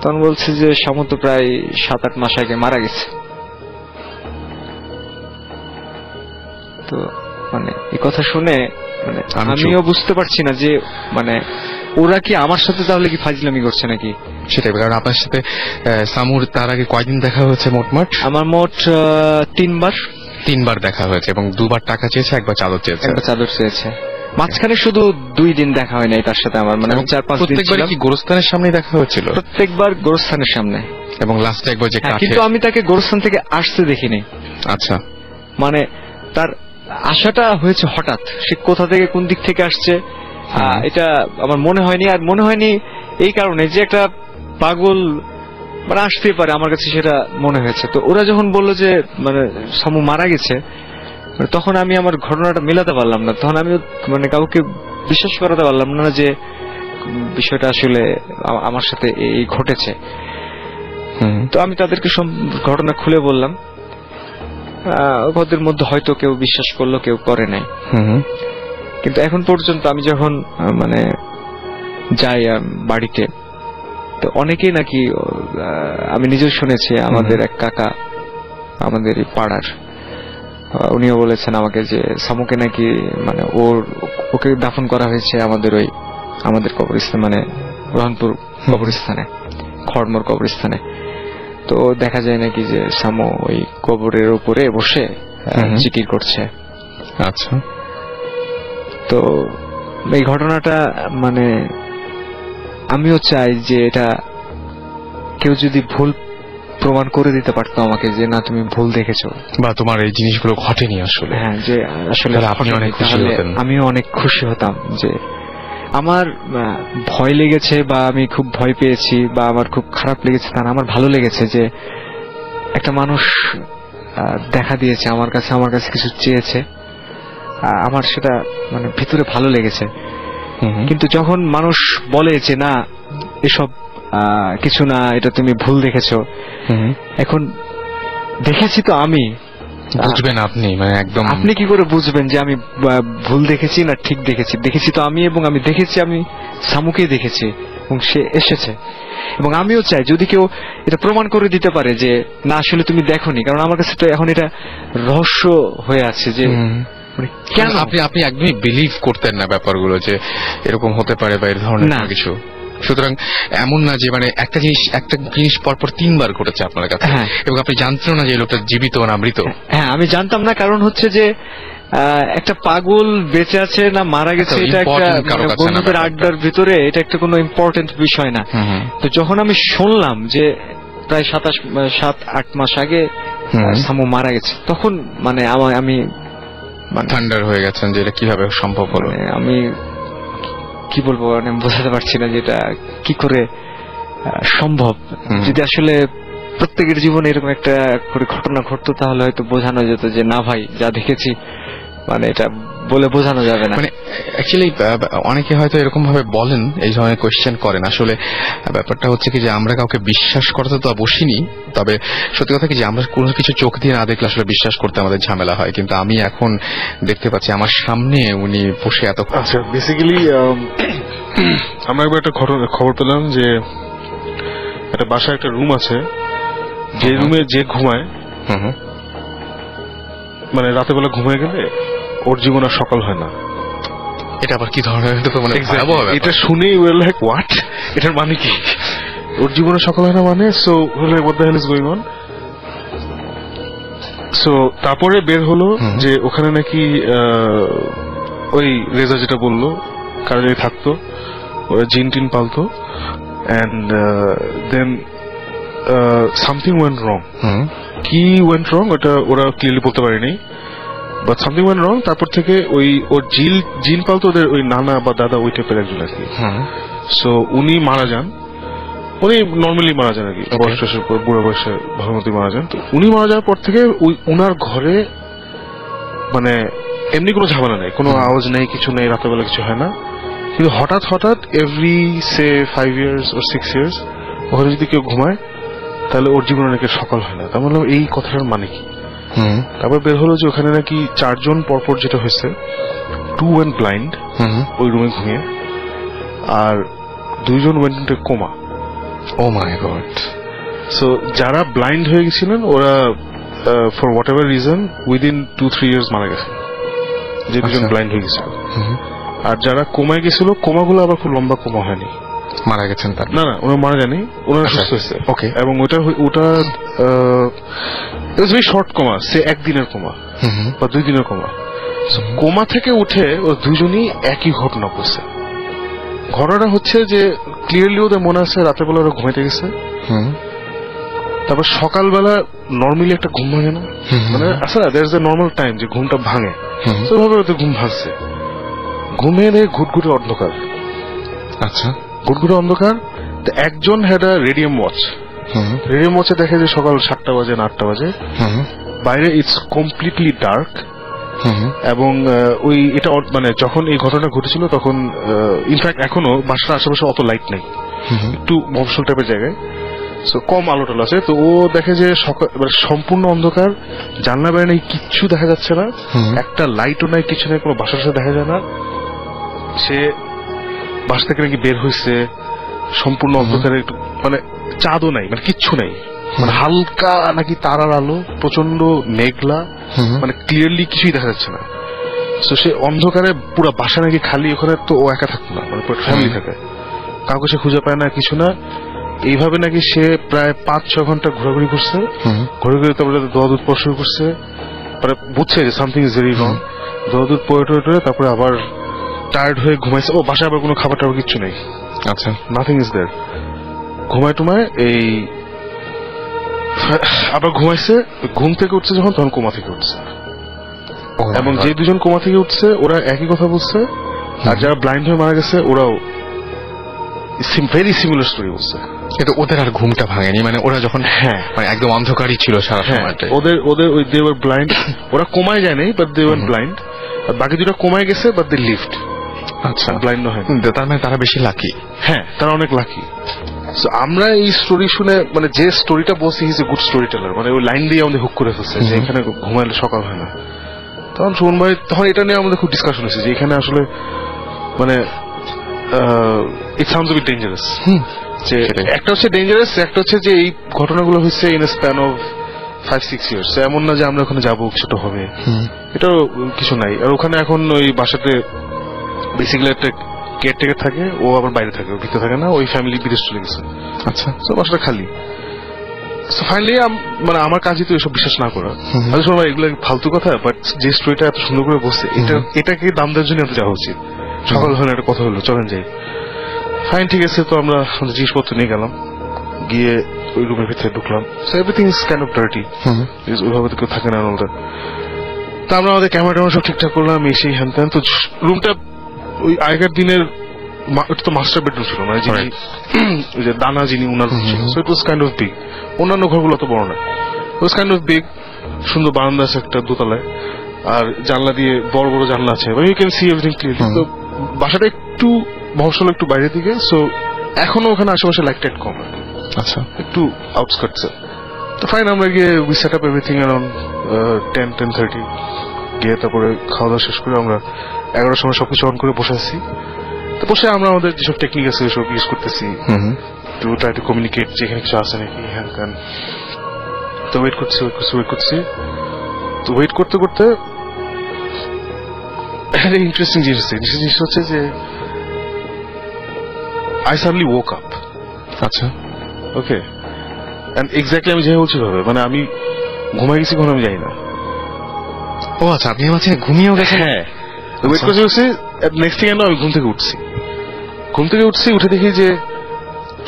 S2: তখন বলছে যে সামন্ত প্রায় 7-8 মাস আগে মারা গেছে। তো মানে এই কথা শুনে মানে আমিও বুঝতে পারছি না যে মানে ওরা কি আমার সাথে তাহলে কি ফাজলামি করছে নাকি?
S3: সেটাই, কারণ আপনার সাথে সামুর তার আগে কয়দিন দেখা হয়েছে মোটমাট?
S2: আমার মোট
S3: 3বার দেখা হয়েছে এবং 2বার টাকা চেয়েছে, 1বার চাদর চেয়েছে।
S2: একবার চাদর চেয়েছে। মাঝখানে শুধু 2 দিন দেখা হয় নাই তার সাথে আমার, মানে আমি 4-5 দিন
S3: প্রত্যেকবার
S2: ছিলাম।
S3: কি গোরস্থানের সামনে দেখা হয়েছিল?
S2: প্রত্যেকবার গোরস্থানের সামনে,
S3: এবং লাস্টে একবার যে
S2: হ্যাঁ,
S3: কাঠে।
S2: কিন্তু আমি তাকে গোরস্থান থেকে আসতে দেখিনি।
S3: আচ্ছা,
S2: মানে তার আশাটা হয়েছে হঠাৎ, সে কোথা থেকে কোন দিক থেকে আসছে এটা আমার মনে হয়নি। আর মনে হয়নি এই কারণে যে একটা পাগল মানে আসতেই পারে, আমার কাছে সেটা মনে হয়েছে। তো ওরা যখন বললো যে মানে সামু মারা গেছে, তখন আমি আমার ঘটনাটা মেলাতে পারলাম না। তখন আমি মানে কাউকে বিশ্বাস করাতে পারলাম না যে বিষয়টা আসলে আমার সাথে এই ঘটেছে। তো আমি তাদেরকে সব ঘটনা খুলে বললাম। ওদের মধ্যে হয়তো কেউ বিশ্বাস করলো, কেউ করে নাই। কিন্তু এখন পর্যন্ত আমি যখন মানে যাই বাড়িতে, তো অনেকেই নাকি আমি নিজেও শুনেছি, আমাদের এক কাকা আমাদের এই পাড়ার, উনিও বলেছেন আমাকে যে সামুকে নাকি মানে ওকে দাফন করা হয়েছে আমাদের কবরস্থানে, মানে রহনপুর কবরস্থানে, খড়মোর কবরস্থানে। তো দেখা যায় নাকি যে সামু ওই কবরের উপরে বসে জিকির করছে।
S3: আচ্ছা,
S2: তো এই ঘটনাটা মানে আমিও চাই যে এটা কেউ যদি ভুল প্রমাণ করে দিতে পারতো আমাকে, যে না তুমি ভুল দেখেছো,
S3: বা তোমার এই জিনিসগুলো ঘটেনি আসলে।
S2: হ্যাঁ, যে আসলে
S3: তাহলে আপনি অনেক খুশি হতেন।
S2: আমিও অনেক খুশি হতাম যে আমার ভয় লেগেছে বা আমি খুব ভয় পেয়েছি বা আমার খুব খারাপ লেগেছে তা না, আমার ভালো লেগেছে যে একটা মানুষ দেখা দিয়েছে আমার কাছে কিছু চেয়েছে, আমার সেটা মানে ভিতরে ভালো লেগেছে। কিন্তু যখন মানুষ বলে যে না এসব কিছু না, এটা তুমি ভুল দেখেছো, এখন দেখেছি তো আমি,
S3: বুঝবেন আপনি, মানে একদম
S2: আপনি কি করে বুঝবেন যে আমি ভুল দেখেছি না ঠিক দেখেছি? দেখেছি তো আমি, এবং আমি দেখেছি, আমি সামুকে দেখেছি এবং সে এসেছে। এবং আমিও চাই যদি কেউ এটা প্রমাণ করে দিতে পারে যে না আসলে তুমি দেখোনি, কারণ আমার কাছে তো এখন এটা রহস্য হয়ে আছে যে মানে কেন
S3: আপনি একদমই বিলিভ করতেন না ব্যাপারগুলো যে এরকম হতে পারে বা এর ধরনের
S2: না।
S3: কিছু। সুতরাং এমন না যে মানে একটা জিনিস পরপর 3বার ঘটেছে আপনার কাছে,
S2: হ্যাঁ।
S3: এবং আপনি জানতেন না যে এই লোকটা জীবিত না মৃত।
S2: হ্যাঁ, আমি জানতাম না, কারণ হচ্ছে যে একটা পাগল বেঁচে আছে না মারা গেছে, এটা একটা
S3: important কারো কাছে না
S2: বন্ধুদের
S3: ব্যাপারটা।
S2: আড্ডার ভিতরে এটা একটা কোনো ইম্পর্টেন্ট বিষয় না। তো যখন আমি শুনলাম যে প্রায় 7-8 মাস আগে সামু মারা গেছে, তখন মানে আমি মানে
S3: থান্ডার হয়ে গেছেন যে এটা কিভাবে সম্ভব হলো।
S2: মানে আমি কি বলবো, মানে বোঝাতে পারছি না যে এটা কি করে সম্ভব। যদি আসলে প্রত্যেকের জীবনে এরকম একটা করে ঘটনা ঘটতো তাহলে হয়তো বোঝানো যেত যে না ভাই যা দেখেছি, মানে এটা বলে বোঝানো যাবে না।
S3: মানে অ্যাকচুয়ালি অনেকে হয়তো এরকম ভাবে বলেন, এই ধরনের কোয়েশ্চেন করেন। আসলে ব্যাপারটা হচ্ছে কি যে আমরা কাউকে বিশ্বাস করতে তো বসিনি, তবে সত্যি কথা কি যে আমরা কোনো কিছু চোখ দিয়ে না দেখলে আসলে বিশ্বাস করতে আমাদের ঝামেলা হয়। কিন্তু আমি এখন দেখতে পাচ্ছি আমার সামনে উনি বসে এত।
S4: আচ্ছা, বেসিক্যালি আমরা একবার একটা খবর পেলাম যে একটা বাসায় একটা রুম আছে, যে রুমে যে ঘুমায়, মানে রাতের বেলা ঘুমিয়ে গেলে ওর জীবন আর সকাল হয় না।
S3: এটা আবার কি ধরনের? এটা তো মানে ভয়াবহ ব্যাপার।
S4: এটা শুনেই ওয়ার লাইক হোয়াট, এটার মানে কি? ওর জীবনে সকাল হয় না মানে? So what the hell is going on? So তারপরে বের হলো যে ওখানে নাকি ওই রেজা যেটা বললো কারা যদি থাকতো, ওরা জিন টিন পালতো, and then something went wrong. কি ওয়েন্ট রং ওটা ওরা ক্লিয়ারলি বলতে পারেনি, বাট সামথিং ওয়েন্ট রং। তারপর থেকে ওর জিন পালতো ওদের ওই নানা বা দাদা ওই টাইপের একজন আর কি। সো উনি মারা যান, উনি নর্মালি মারা যান আর কি, বয়স শেষের পর বুড়ো বয়সে ভালো মতোই মারা যান। তো উনি মারা যাওয়ার পর থেকে উনার ঘরে মানে এমনি কোনো ঝামেলা নেই, কোনো আওয়াজ নেই, কিছু নেই, রাতের বেলা কিছু হয় না। কিন্তু হঠাৎ every say 5 years or 6 years ওখানে যদি কেউ ঘুমায় তাহলে ওর জীবনে নাকি সকাল হয় না। তার মানে এই কথাটার মানে কি? তারপর বের হলো যে ওখানে নাকি 4 জন পরপর যেটা হয়েছে, 2 went blind ওই রুমে ঘুমিয়ে, আর 2 জন went into coma.
S3: ও মাই গড।
S4: সো যারা ব্লাইন্ড হয়ে গেছিলেন ওরা for what ever reason within 2-3 years মারা গেছে, যে 2 জন ব্লাইন্ড হয়ে গেছিল। আর যারা কোমায় গেছিল কোমাগুলো আবার খুব লম্বা কোমা হয়নি,
S3: মারা গেছেন তার?
S4: না না ওরা মারা যায়নি, ওনারা
S3: আচ্ছা।
S4: সুস্থ হয়েছে।
S3: Okay.
S4: এবং ওটা ভেরি শর্ট কোমা, সে একদিনের কোমা বা 2 দিনের কোমা। So, কোমা থেকে উঠে ও দুজনই একই ঘটনা করছে। ঘটনাটা হচ্ছে যে ক্লিয়ারলি ওদের মনে আছে রাতের বেলা ওরা ঘুমাইতে গেছে, তারপর সকালবেলা নর্মালি একটা ঘুম ভাঙে না, মানে আছে না there is a normal time যে ঘুমটা ভাঙে, তো ওইভাবে ওদের ঘুম ভাঙছে। ঘুমের এই ঘুটঘুটে অন্ধকার,
S3: আচ্ছা।
S4: ঘুটঘুটে অন্ধকার। তো একজন had a radium watch, radium ওয়াচে দেখে যে সকাল 7টা বাজে না 8টা বাজে, বাইরে ইটস কমপ্লিটলি ডার্ক। এবং ওই এটা মানে যখন এই ঘটনা ঘটেছিল তখন ইনফ্যাক্ট এখনো বাসার আশেপাশে অত লাইট নাই, একটু মফস্বল টাইপের জায়গায়, সো কম আলো টালো আছে। তো ও দেখে যে সকাল সম্পূর্ণ অন্ধকার, জানলা বাইরে নেই, কিচ্ছু দেখা যাচ্ছে না, একটা লাইটও নাই, কিছু নাই, কোনো বাসার সাথে দেখা যায় না। সে বাসা থেকে নাকি বের হয়েছে সম্পূর্ণ অন্ধকারে, একটু মানে চাঁদও নাই, মানে কিচ্ছু নাই, মানে হালকা নাকি তারার আলো, প্রচন্ড মেঘলা, মানে ক্লিয়ারলি কিছুই দেখা যাচ্ছে না। তো সে অন্ধকারে পুরো বাসা নাকি খালি, ওখানে তো ও একা থাকতো না, মানে পুরো ফ্যামিলি থাকে, কাউকে সে খুঁজে পায় না, কিছু না। এইভাবে নাকি সে প্রায় 5-6 ঘন্টা ঘোরাঘুরি করছে, ঘুরে ঘুরে তারপরে দোয়া দুধ পড়া শুরু করছে, মানে বুঝছে যে সামথিং ইজ ভেরি রং। দোয়া দুধ পড়ে টড়ে তারপরে আবার টায়ার্ড হয়ে ঘুমাইছে। ও বাসায় আবার কোনো খাবার টাবার কিচ্ছু নেই,
S3: আচ্ছা।
S4: Nothing is there. ঘুমায় টুমায় এই আবার ঘুমাইছে, ঘুম থেকে উঠছে যখন তখন কোমা থেকে উঠছে। এবং যে দুজন কোমা থেকে উঠছে ওরা একই কথা বলছে, আর যারা ব্লাইন্ড হয়ে মারা গেছে ওরাও ভেরি সিমিলার স্টোরি বলছে।
S3: কিন্তু ওদের আর ঘুমটা ভাঙেনি, মানে ওরা যখন মানে একদম অন্ধকারই ছিল সারা সময়টা।
S4: ওদের ওই দে ওয়ার ব্লাইন্ড, ওরা কোমায় যায় নাই বাট দে ওয়ার ব্লাইন্ড, আর বাকি দুটো কোমায় গেছে বাট দে লিভড।
S3: আচ্ছা,
S4: ব্লাইন্ড হয়,
S3: তার মানে তারা বেশি লাকি।
S4: হ্যাঁ তারা অনেক লাকি। আমরা এই স্টোরি শুনে, মানে যে স্টোরিটা বলছি is a good storyteller, মানে ওই লাইন দিয়ে আমাদের হুক করে ফেলছে যে এখানে ঘুমাইলে সকাল হয় না। তখন সুমন ভাই, তখন এটা নিয়ে আমাদের খুব ডিসকাশন হয়েছে যে এখানে আসলে মানে it sounds a bit dangerous. যে একটা হচ্ছে ডেঞ্জারাস, একটা হচ্ছে যে এই ঘটনাগুলো হচ্ছে in a span of 5-6 years. এমন না যে আমরা ওখানে যাবো ছোট হবে, এটাও কিছু নাই। আর ওখানে এখন ওই বাসাতে বেসিক্যালি একটা কেয়ারটেকার থাকে, ও আবার বাইরে থাকে, ও ভিতরে থাকে না, ওই ফ্যামিলি বিদেশ চলে গেছে।
S3: আচ্ছা,
S4: তো বাসাটা খালি। ফাইনালি মানে আমার কাজই তো এসব বিশ্বাস না করা, আমি শোনো এগুলো ফালতু কথা, বাট যে স্টোরিটা এত সুন্দর করে বসছে, এটাকে দাম দেওয়ার জন্য এত যাওয়া উচিত। সকাল হলে একটা কথা হলো, চলেন যাই। ফাইন, ঠিক আছে। তো আমরা জিনিসপত্র নিয়ে গেলাম, গিয়ে ওই রুমের ভিতরে ঢুকলাম। So everything is kind of dirty, ওইভাবে তো কেউ থাকে না ওটা। তো আমরা আমাদের ক্যামেরা ট্যামেরা সব ঠিকঠাক করলাম, এসে হ্যান ত্যান। তো রুমটা ওই আগের দিনের, এটা তো মাস্টার বেডরুম ছিল, মানে যিনি ওই যে দানা যিনি উনার রুম ছিল। So it was kind of big, অন্যান্য ঘরগুলো তো বড় না, ইট ওয়াজ কাইন্ড অফ বিগ। সুন্দর বারান্দা আছে একটা দোতলায়, আর জানলা দিয়ে বড় বড় জানলা আছে, you can see everything clearly. তো বাসাটা একটু মহসল, একটু বাইরের দিকে, সো এখনো ওখানে আশেপাশে লাইট টাইট কম,
S3: আচ্ছা,
S4: একটু আউটস্কার্টসে। তো ফাইন, আমরা গিয়ে we set up everything around 10-10:30 গিয়ে তারপরে খাওয়া দাওয়া শেষ করে আমরা 11টার সময় সবকিছু অন করে বসে আছি। তো বসে আমরা আমাদের যেসব টেকনিক আছে সব ইউজ করতেছি, টু ট্রাই টু কমিউনিকেট যে এখানে কিছু আছে নাকি, হ্যান ত্যান। তো ওয়েট করছি। তো ওয়েট করতে করতে একটা ইন্টারেস্টিং জিনিস হচ্ছে যে I suddenly woke up.
S3: আচ্ছা,
S4: ওকে, এন্ড এক্স্যাক্টলি আমি যেভাবে বলছি ভাবে, মানে আমি ঘুমাই গেছি কখন আমি জানি না।
S3: ও আচ্ছা, আপনি মাঝে ঘুমিয়েও গেছেন?
S4: হ্যাঁ, ওয়েট করছি। নেক্সট থিং আমি ঘুম থেকে উঠছি, উঠে দেখি যে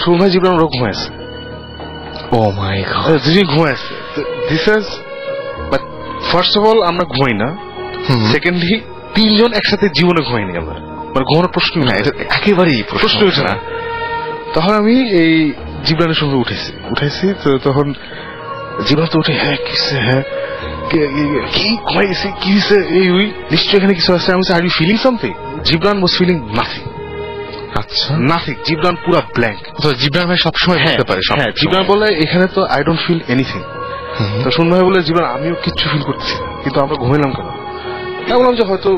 S4: সুমন ভাই, জীবন ওরা ঘুমায় আছে।
S3: ও মাই গড,
S4: দুজন ঘুমায় আছে। This is, but first of all আমরা ঘুমাই না, সেকেন্ডলি 3 জন একসাথে জীবনে ঘুমাইনি আমরা, মানে ঘুমানোর প্রশ্ন না, এটা
S3: একেবারেই
S4: প্রশ্ন উঠে না। তখন আমি এই জীবনের সঙ্গে উঠেছি। তো তখন জীবন তো উঠে, হ্যাঁ কিসে, হ্যাঁ কি ঘুমাই গেছি, কি হয়েছে, এই ওই নিশ্চয় এখানে কিছু আছে। আমি are you feeling something? Jibran was feeling nothing.
S3: আচ্ছা,
S4: নাথিং, জিবরান পুরা ব্ল্যাঙ্ক।
S3: তো জিবরান ভাই সবসময় বলতে পারে,
S4: হ্যাঁ, জিবরান বলে এখানে তো আই ডোন্ট ফিল এনিথিং। তো শুন ভাই বলে, জীবন আমিও কিচ্ছু ফিল করতেছি না, কিন্তু আমরা ঘুমাইলাম কেন? আমি বললাম যে হয়তো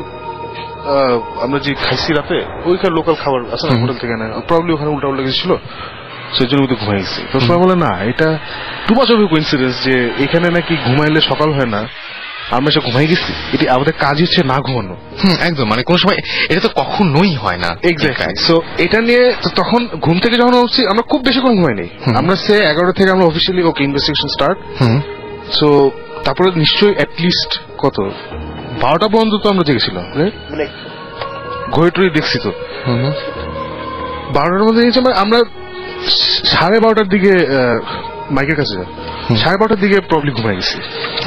S4: আমরা যে খাইছি রাতে ওইখানে লোকাল খাবার আছে না হোটেল থেকে, না প্রবলি ওখানে উল্টা গেছিল, সেই জন্য ঘুমাই গেছি। তো সবাই বলে না, এটা too much of A coincidence যে এখানে নাকি ঘুমাইলে সকাল হয় না, আমরা এসে ঘুমাই গেছি। এটি আমাদের কাজ হচ্ছে না ঘুমানো।
S3: একদম, মানে কোন সময় এটা তো কখনোই হয় না।
S4: এক্স্যাক্টলি। সো এটা নিয়ে তো তখন ঘুম থেকে যখন উঠছি আমরা খুব বেশিক্ষণ ঘুমাইনি। আমরা সে 11টা থেকে আমরা অফিসিয়ালি ওকে ইনভেস্টিগেশন স্টার্ট। সো তারপরে নিশ্চয়ই অ্যাটলিস্ট কত 12টা পর্যন্ত তো আমরা জেগেছিলাম, ঘড়ি টড়ি দেখছি তো। 12টার মধ্যে গেছি আমরা 12:30টার দিকে মাইকের কাছে যাই, 12:30টার দিকে প্রবলি ঘুমাই গেছি।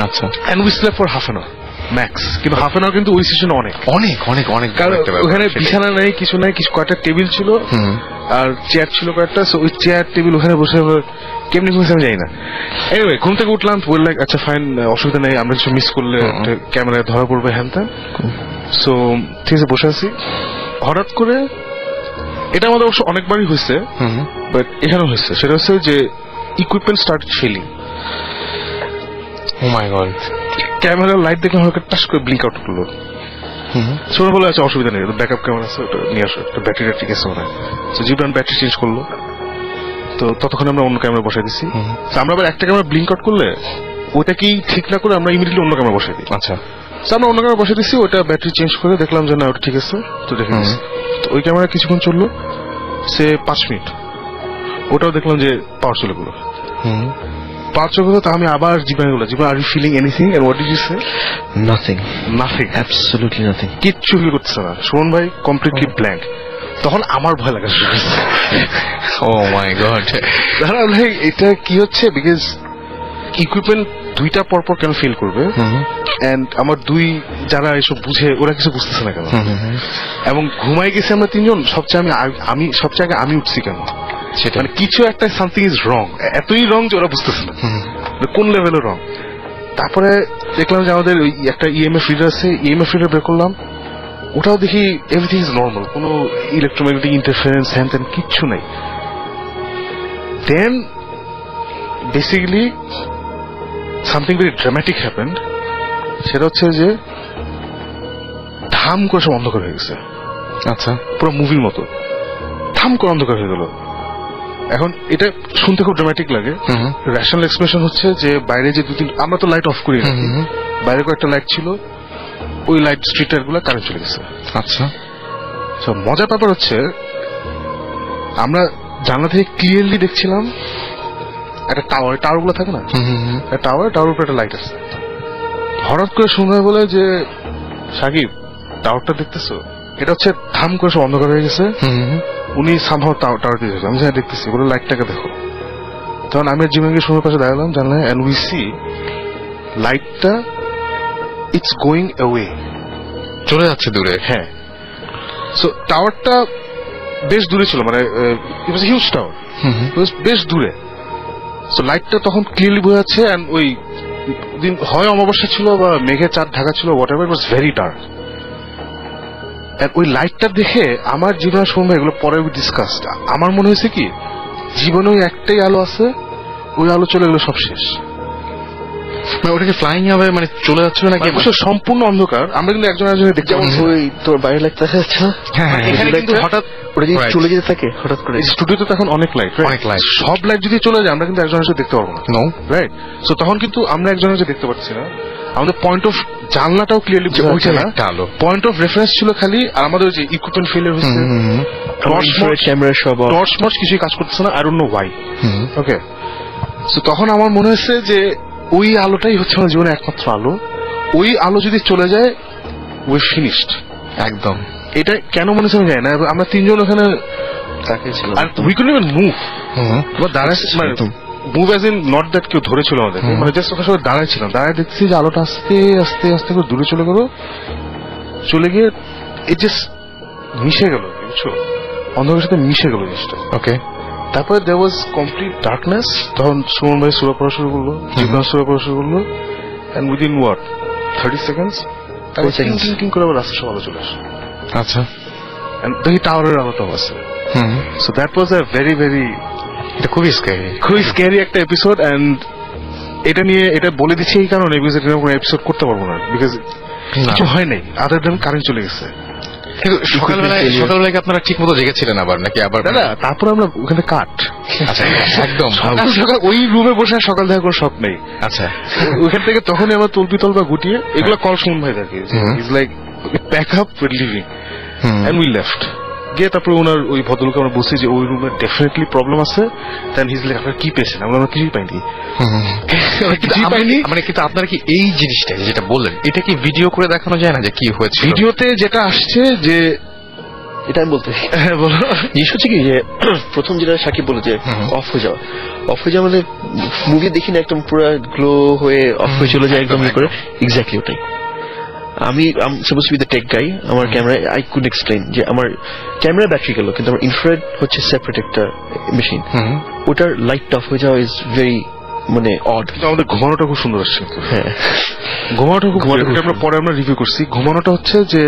S3: আচ্ছা,
S4: and we slept for half an hour max. কিন্তু হাফ অ্যান আওয়ার কিন্তু ওই সেশনে অনেক
S3: অনেক অনেক অনেক,
S4: কারণ ওখানে বিছানা নেই, কিছু নাই, কিছু কয়েকটা টেবিল ছিল আর চেয়ার ছিল কয়েকটা। সো ওই চেয়ার টেবিল ওখানে বসে কেমনি ঘুমেছে আমি জানি না। এনিওয়ে ঘুম থেকে উঠলাম, বললাম আচ্ছা ফাইন, অসুবিধা নেই, আমরা কিছু মিস করলে ক্যামেরায় ধরা পড়বে হ্যান ত্যান। সো ঠিক আছে, বসে আছি। হঠাৎ করে এটা আমাদের অবশ্য অনেকবারই হয়েছে, বাট এখানেও হয়েছে। সেটা হচ্ছে যে ইকুইপমেন্ট স্টার্ট ফেলিং।
S3: ও মাই গড।
S4: ক্যামেরার লাইট দেখলাম হয়তো টাচ করে ব্লিঙ্ক আউট করলো। সোনা বলে আচ্ছা অসুবিধা নেই, ব্যাকআপ ক্যামেরা আছে, ওটা নিয়ে আসো, একটা ব্যাটারিটা ঠিক আছে মনে হয়। সো জিবরান ব্যাটারি চেঞ্জ করলো। তো ততক্ষণ আমরা অন্য ক্যামেরা বসাই দিছি। আমরা আবার একটা ক্যামেরা ব্লিঙ্ক আউট করলে ওইটাকেই ঠিক না করে আমরা ইমিডিয়েটলি অন্য ক্যামেরা বসাই দিই।
S3: আচ্ছা,
S4: আমরা অন্য ক্যামেরা বসে দিচ্ছি, ওটা ব্যাটারি চেঞ্জ করে দেখলাম যে না ওটা ঠিক আছে, তো দেখে দিচ্ছি। তো ওই ক্যামেরা কিছুক্ষণ চললো, সে 5 মিনিট, ওটাও দেখলাম যে পাওয়ার চলে গেলো। পাওয়ার চলে গেলো, তা আমি আবার জীবনে বললাম, Jibon are you feeling anything? And what did you say?
S2: Nothing,
S4: nothing,
S2: absolutely nothing.
S4: কিচ্ছু ফিল করতেছে না। সুমন ভাই কমপ্লিটলি ব্ল্যাঙ্ক। তখন আমার ভয় লাগা শুরু হয়েছে।
S3: ও মাই গড।
S4: দাঁড়া ভাই, এটা কি হচ্ছে? বিকজ ইকুইপমেন্ট দুইটা পরপর কেন ফেল করবে, এন্ড আমার দুই যারা এসব বুঝে ওরা কিছু বুঝতেছে না কেন, এবং ঘুমাই গেছি আমরা তিনজন, সবচেয়ে আমি সবচেয়ে আগে আমি উঠছি কেন,
S3: সেটা
S4: মানে কিছু একটা সামথিং ইজ রং, এতই রং যে ওরা বুঝতেছে না কোন লেভেলের রং। তারপরে দেখলাম যে আমাদের ওই একটা ইএমএফ রিডার আছে, ইএমএফ রিডার বের করলাম, ওটাও দেখি এভরিথিং ইজ নর্মাল, কোনো ইলেকট্রোম্যাগনেটিক ইন্টারফারেন্স হ্যান ত্যান কিচ্ছু নাই। Then basically something very dramatic happened. সেটা হচ্ছে যে ধাম করে সব অন্ধকার হয়ে গেছে।
S3: আচ্ছা,
S4: পুরো মুভির মতো ধাম করে অন্ধকার হয়ে গেল। এখন এটা শুনতে খুব ড্রামাটিক লাগে। রেশনাল এক্সপ্রেশন হচ্ছে যে বাইরে যে দুদিন আমরা তো লাইট অফ করি না, বাইরে কয়েকটা লাইট ছিল, ওই লাইট স্ট্রিট লাইট গুলো কারেন্ট চলে গেছে।
S3: আচ্ছা,
S4: তো মজার ব্যাপার হচ্ছে আমরা জানলা থেকে ক্লিয়ারলি দেখছিলাম একটা টাওয়ার গুলো থাকে না, টাওয়ার উপরে একটা লাইট আছে। হঠাৎ করে শুনে বলে যে সাকিব টাওয়ারটা দেখতেছো? এটা হচ্ছে ধাম করে সব অন্ধকার হয়ে গেছে। উনি সামহাও টাওয়ার দিয়ে আমি যা দেখতেছি, বলে লাইটটাকে দেখো। তখন আমি জিমের সময় পাশে দাঁড়ালাম জানলাম, এন্ড উই সি লাইটটা ইটস গোয়িং অ্যাওয়ে,
S3: চলে যাচ্ছে দূরে।
S4: হ্যাঁ। সো টাওয়ারটা বেশ দূরে ছিল, মানে ইট ওয়াজ হিউজ টাওয়ার, বেশ দূরে। সো লাইটটা তখন ক্লিয়ারলি বোঝা যাচ্ছে, এন্ড ওই দিন হয় অমাবস্যা ছিল বা মেঘের চাঁদ ঢাকা ছিল, what ever, it was very dark. ওই লাইটটা দেখে আমার জীবনের সময় এগুলো পরে ডিসকাসড, আমার মনে হয়েছে কি জীবনে ওই একটাই আলো আছে, ওই আলো চলে গেলো সব শেষ।
S3: মানে ওটাকে ফ্লাইং হবে, মানে চলে যাচ্ছিল নাকি?
S4: সম্পূর্ণ অন্ধকার, আমরা কিন্তু একজন একজনের দেখতে পাচ্ছি।
S2: ওই তোর বাইরে লাইট দেখা যাচ্ছে না?
S4: এখানে কিন্তু হঠাৎ
S2: ওটা যদি চলে যেতে থাকে হঠাৎ করে,
S4: স্টুডিওতে তো এখন অনেক লাইট,
S3: অনেক light।
S4: সব লাইট যদি চলে যায় আমরা কিন্তু একজনের সাথে দেখতে পারবো না,
S3: নো,
S4: রাইট? সো তখন কিন্তু আমরা একজনের সাথে দেখতে পাচ্ছি না, আমাদের পয়েন্ট অফ জানলাটাও ক্লিয়ারলি বোঝা যাচ্ছে না,
S3: আলো
S4: পয়েন্ট অফ রেফারেন্স ছিল খালি, আর আমাদের ওই যে ইকুইপমেন্ট ফেলিয়ার হচ্ছে,
S2: ক্যামেরা সব
S4: টর্চ মর্চ কিছুই কাজ করতেছে না, I don't know Y. Okay, so তখন আমার মনে হচ্ছে যে ওই আলোটাই হচ্ছে আমার জীবনের একমাত্র আলো, ওই আলো যদি চলে যায় উই ফিনিশড একদম। এটা কেন মনে হচ্ছে আমি জানি না, আমরা তিনজন ওখানে
S2: তাকিয়েছিলাম,
S4: আর উই কুডন্ট ইভেন মুভ, দাঁড়ায় মানে move as in not that কেউ ধরেছিল আমাদের, মানে জাস্ট ওখানে সবাই দাঁড়াইছিলাম, দাঁড়ায় দেখছি যে আলোটা আস্তে আস্তে আস্তে করে দূরে চলে গেল, চলে গিয়ে এই জাস্ট মিশে গেল, বুঝছো, অন্ধকারের সাথে মিশে গেল জিনিসটা।
S3: ওকে,
S4: তারপরে দেয়ার ওয়াজ কমপ্লিট ডার্কনেস। তখন সুমন ভাই সুরা পড়া শুরু করলো, জীবন সুরা পড়া শুরু করলো, এন্ড উইদিন হোয়াট 30 সেকেন্ডস টিং করে আবার রাস্তা সব আলো চলে আসে।
S3: আচ্ছা,
S4: এন্ড দেখি টাওয়ারের আলোটাও আছে। So that was a very very,
S3: এটা খুবই স্ক্যারি,
S4: খুবই স্ক্যারি একটা এপিসোড। এন্ড এটা নিয়ে এটা বলে দিচ্ছি এই কারণে, বিকজ এটা কোনো এপিসোড করতে পারবো না, বিকজ কিছু হয় নাই আদার দেন কারেন্ট চলে গেছে।
S3: কিন্তু সকালবেলায় কি আপনারা ঠিক মতো জেগেছিলেন আবার নাকি আবার
S4: না তারপর আমরা ওখানে কাট
S3: আচ্ছা একদম
S4: সকাল ওই রুমে বসে আর সকাল দেখা কোনো শখ নেই।
S3: আচ্ছা
S4: ওইখান থেকে তখনই আমরা তলবা গুটিয়ে এগুলো কল সুমন ভাই থাকে is like pack up leaving and we left গিয়ে তারপরে ওনার ওই ভদ্রলোক আমরা বলছি যে ওই রুমে ডেফিনেটলি প্রবলেম আছে। দেন হিজ লাইক আপনারা কি পেয়েছেন? আমরা কিছুই পাইনি।
S3: মানে কিন্তু আপনারা কি এই জিনিসটা যেটা বললেন এটা কি ভিডিও করে দেখানো যায় না যে কি হয়েছে?
S4: ভিডিওতে যেটা আসছে যে
S5: এটা আমি বলতে
S4: হ্যাঁ বলো
S5: জিনিস হচ্ছে কি যে প্রথম যেটা সাকিব বলে যে অফ হয়ে যাওয়া মানে মুভি দেখি না একদম পুরো গ্লো হয়ে অফ হয়ে চলে যায় একদম করে এক্স্যাক্টলি ওটাই। আমি suppose to be the tech guy, আমার ক্যামেরা আই কুড এক্সপ্লেইন যে আমার ক্যামেরা ব্যাটারি গেল কিন্তু আমার ইনফ্রারেড হচ্ছে সেপারেট একটা মেশিন, ওটার লাইট অফ হয়ে যাওয়া ইজ ভেরি মানে অড।
S4: কিন্তু আমাদের ঘুমানোটা খুব সুন্দর আসছে।
S5: হ্যাঁ
S4: ঘুমানোটা খুব আমরা পরে আমরা রিভিউ করছি। ঘুমানোটা হচ্ছে যে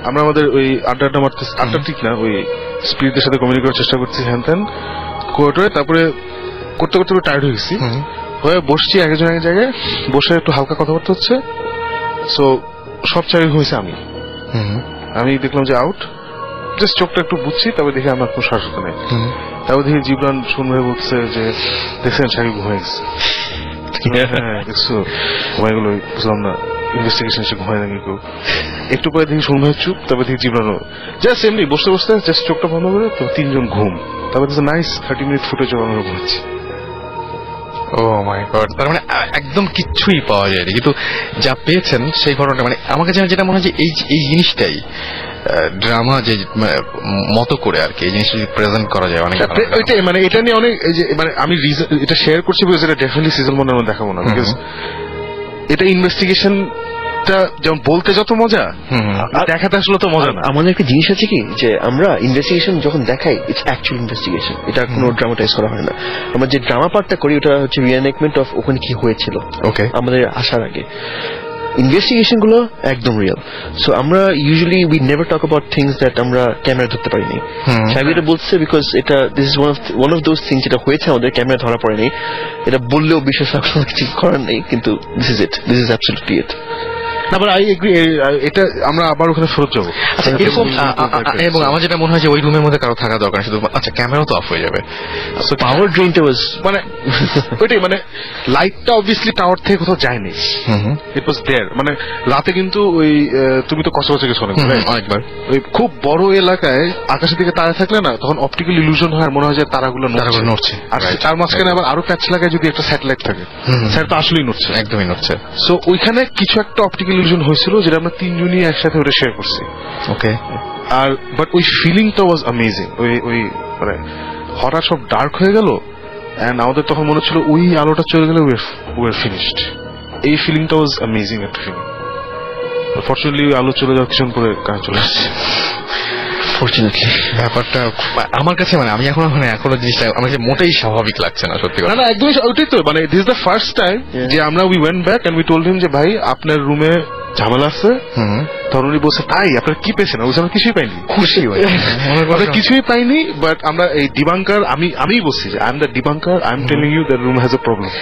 S4: আমরা আমাদের ওই আড্ডা মারতে আড্ডা ঠিক না ওই স্পিরিটদের সাথে কমিউনিকেট করার চেষ্টা করছি হ্যান ত্যান করে তারপরে করতে করতে টায়ার্ড হয়ে গেছি হয়ে বসছি একজন এক জায়গায় বসে একটু হালকা কথাবার্তা হচ্ছে। সো সব চাই হয়েছে আমি দেখলাম যে আউট জাস্ট চোখটা একটু বুঝছি তারপরে দেখে আমার কোনো শ্বাস নেই। তারপর দেখি জিবরান শুনবে বলছে যে দেখছেন সাকিব ঘুমাই গেছে। হ্যাঁ দেখছো ঘুমাইগুলো বুঝলাম না ইনভেস্টিগেশন সে ঘুমায় নাকি কেউ। একটু পরে দেখি শুনবে চুপ তারপরে দেখি জিবরানও জাস্ট এমনি বসতে বসতে জাস্ট চোখটা বন্ধ করে তো তিনজন ঘুম। তারপরে নাইস 30 মিনিট ফুটেজ আমরা ঘুমাচ্ছি।
S3: ও মাই গড, তার মানে একদম কিচ্ছুই পাওয়া যায়নি কিন্তু যা পেয়েছেন সেই ঘটনাটা মানে আমাকে যেটা মনে হয় যে এই জিনিসটাই ড্রামা যে মতো করে আর কি এই জিনিসটা প্রেজেন্ট করা যায় অনেক।
S4: ওইটাই মানে এটা নিয়ে অনেক মানে আমি এটা শেয়ার করছি বিকজ এটা ডেফিনেটলি সিজন 1 এর দেখাবো না বিকজ এটা ইনভেস্টিগেশন যেমন বলতে যত মজা দেখাতে আসলে তো মজা না।
S5: আমাদের একটা জিনিস আছে কি যে আমরা ইনভেস্টিগেশন যখন দেখাই ইটস অ্যাকচুয়াল ইনভেস্টিগেশন, এটা কোনো ড্রামাটাইজ করা হয় না। আমরা যে ড্রামা পার্টটা করি ওটা হচ্ছে রিএনেকমেন্ট অফ ওখানে কি হয়েছিল
S3: ওকে
S5: আমাদের আসার আগে। ইনভেস্টিগেশন গুলো একদম রিয়েল। সো আমরা usually we never talk about things that আমরা ক্যামেরা ধরতে পারিনি। সাহেব এটা বলছে বিকজ এটা this is one of those things যেটা হয়েছে আমাদের ক্যামেরা ধরা পড়েনি। এটা বললেও বিশ্বাস রাখার কিছু করার নেই কিন্তু দিস ইজ অ্যাবসলিউটলি ইট।
S4: তারপর আই এগ্রি এটা আমরা আবার ওখানে ফেরত যাবো।
S3: আচ্ছা এরকম এবং আমার যেটা মনে হয় যে ওই রুমের মধ্যে কারো থাকা দরকার শুধু আচ্ছা ক্যামেরাও তো অফ হয়ে যাবে।
S5: পাওয়ার ড্রেনটা ওয়াজ
S4: মানে ওইটাই মানে লাইটটা অবভিয়াসলি টাওয়ার থেকে কোথাও যায়নি, ইট ওয়াজ দেয়ার। মানে রাতে কিন্তু ওই তুমি তো কষ্ট গেছো অনেকবার ওই খুব বড় এলাকায় আকাশের দিকে তারা থাকলে না তখন অপটিক্যাল ইলুশন হয় আর মনে হয় যে তারাগুলো নড়ছে আর তার মাঝখানে আবার আরো প্যাচ লাগায় যদি একটা স্যাটেলাইট থাকে স্যার তো আসলেই নড়ছে,
S3: একদমই নড়ছে।
S4: সো ওইখানে কিছু একটা অপটিক্যাল ইলুশন হয়েছিল যেটা আমরা তিনজনই একসাথে ওটা শেয়ার করছি।
S3: ওকে
S4: আর বাট ওই ফিলিংটা ওয়াজ অ্যামেজিং। ওই মানে হঠাৎ সব ডার্ক হয়ে গেল এন্ড আমাদের তখন মনে হচ্ছিল ওই আলোটা চলে গেলে উই ফিনিশড। এই ফিলিংটা ওয়াজ অ্যামেজিং একটা ফিলিং। ফরচুনেটলি ওই আলো চলে যাওয়ার কিছুক্ষণ পরে কাজ চলে আসছে।
S3: ফরচুনেটলি ব্যাপারটা আমার কাছে মানে আমি এখনো জিনিসটা আমার কাছে মোটেই স্বাভাবিক লাগছে না সত্যি কথা।
S4: না একদমই ওইটাই তো মানে this is the first time যে আমরা we went back end we told him যে ভাই আপনার রুমে ঝামেলা আছে। তখন উনি বলছে তাই আপনার কি পেয়েছেন? ওই আমরা কিছুই পাইনি।
S3: খুশি
S4: আমরা কিছুই পাইনি বাট আমরা এই ডিবাঙ্কার আমি বলছি যে I am the debunker, I am telling you that room has a problem.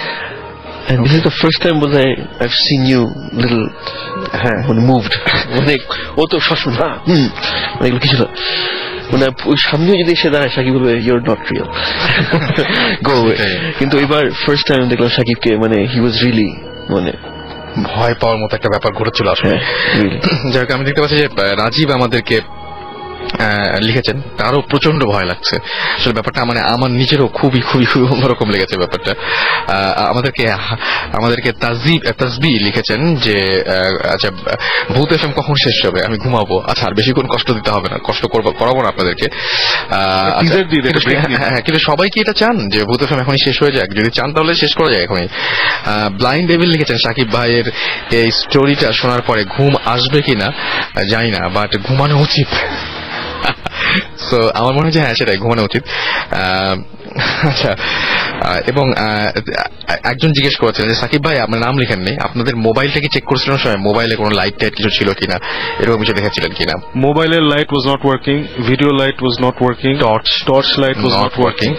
S5: And this is the first time I've seen you little moved. মানে ও তো সবসময় না মানে এগুলো কিছু না মানে ওই সামনেও যদি এসে দাঁড়ায় সাকিব বলবে your not real go away. কিন্তু এবার ফার্স্ট টাইম দেখলাম সাকিবকে মানে হি ওয়াজ রিয়েলি মানে
S3: ভয় পাওয়ার মতো একটা ব্যাপার ঘটেছিল আসলে। যাই হোক আমি দেখতে পাচ্ছি যে রাজীব আমাদেরকে লিখেছেন তারও প্রচন্ড ভয় লাগছে আসলে ব্যাপারটা মানে আমার নিজেরও খুবই খুবই খুবই অন্যরকম লেগেছে ব্যাপারটা। আমাদেরকে তাজবি লিখেছেন যে আচ্ছা ভূত এফএম কখন শেষ হবে, আমি ঘুমাবো। আচ্ছা আর বেশিক্ষণ কষ্ট দিতে হবে না, কষ্ট করাবো না আপনাদেরকে। কিন্তু সবাই কি এটা চান যে ভূত এফএম এখনই শেষ হয়ে যাক? যদি চান তাহলে শেষ করা যায় এখনই। ব্লাইন্ড ডেভিল লিখেছেন সাকিব ভাইয়ের এই স্টোরিটা শোনার পরে ঘুম আসবে কিনা জানি না বাট ঘুমানো উচিত। সো আমার মনে হয় যে হ্যাঁ সেটাই ঘুমানো উচিত। আচ্ছা এবং একজন জিজ্ঞেস করেছেন যে সাকিব ভাই আপনার নাম লিখেননি, আপনাদের মোবাইলটা কি চেক করছিলেন সময় মোবাইলে কোনো লাইট টাইট কিছু ছিল কিনা, এরকম কিছু দেখেছিলেন কিনা?
S4: মোবাইলের light was not working, video light was not working, torch light was not working.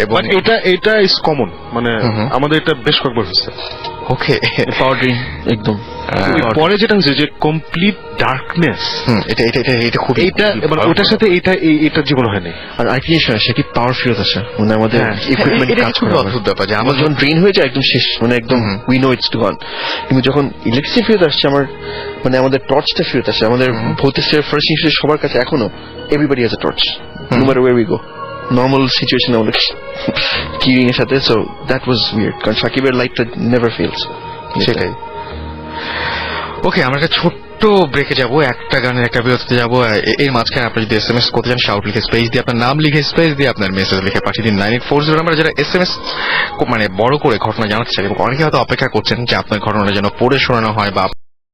S4: এবং এটা ইজ কমন মানে আমাদের এটা বেশ কয়েকবার হয়েছে।
S3: ওকে
S5: পাওয়ার ড্রিম একদম।
S4: পরে যেটা হচ্ছে যে কমপ্লিট ডার্কনেস,
S3: এটা খুব
S4: এইটা মানে ওটার সাথে এটার জীবন হয়নি।
S5: আর আরেকটা জিনিস হয়, সে কি পাওয়ার ফেরত আসে, মানে আমাদের
S4: হ্যাঁ,
S5: ইকুইপমেন্ট
S3: এটা
S5: কাজ
S3: খুব
S5: করে
S3: অদ্ভুত ব্যাপার যে
S5: আমার
S3: আমার
S5: যখন ড্রেন হয়ে যায় একদম শেষ, মানে একদম উই নো ইটস গন। কিন্তু যখন ইলেকট্রিসিটি ফেরত আসছে, আমার মানে আমাদের টর্চটা ফেরত আসছে, আমাদের ভৌতিক ফার্স্ট জিনিস সবার কাছে এখনো everybody has a torch, no matter where we go. Normal situation আমাদের কিরিং এর সাথে, সো দ্যাট ওয়াজ উইয়ার্ড, কারণ সাকিবের লাইটটা নেভার ফেলস।
S3: সেটাই। ওকে, আমরা একটা ছোট্ট ব্রেকে যাব, একটা গানের একটা বিরতিতে যাব। এর মাঝখানে আপনি যদি এসএমএস করতে চান, শাউট লিখে স্পেস দিয়ে আপনার নাম লিখে স্পেস দিয়ে আপনার মেসেজ লিখে পাঠিয়ে দিন 9840 নাম্বার। যারা এসএমএস মানে বড় করে ঘটনা জানাতে চান, এবং অনেকে হয়তো অপেক্ষা করছেন যে আপনার ঘটনাটা যেন পড়ে শোনানো হয় বা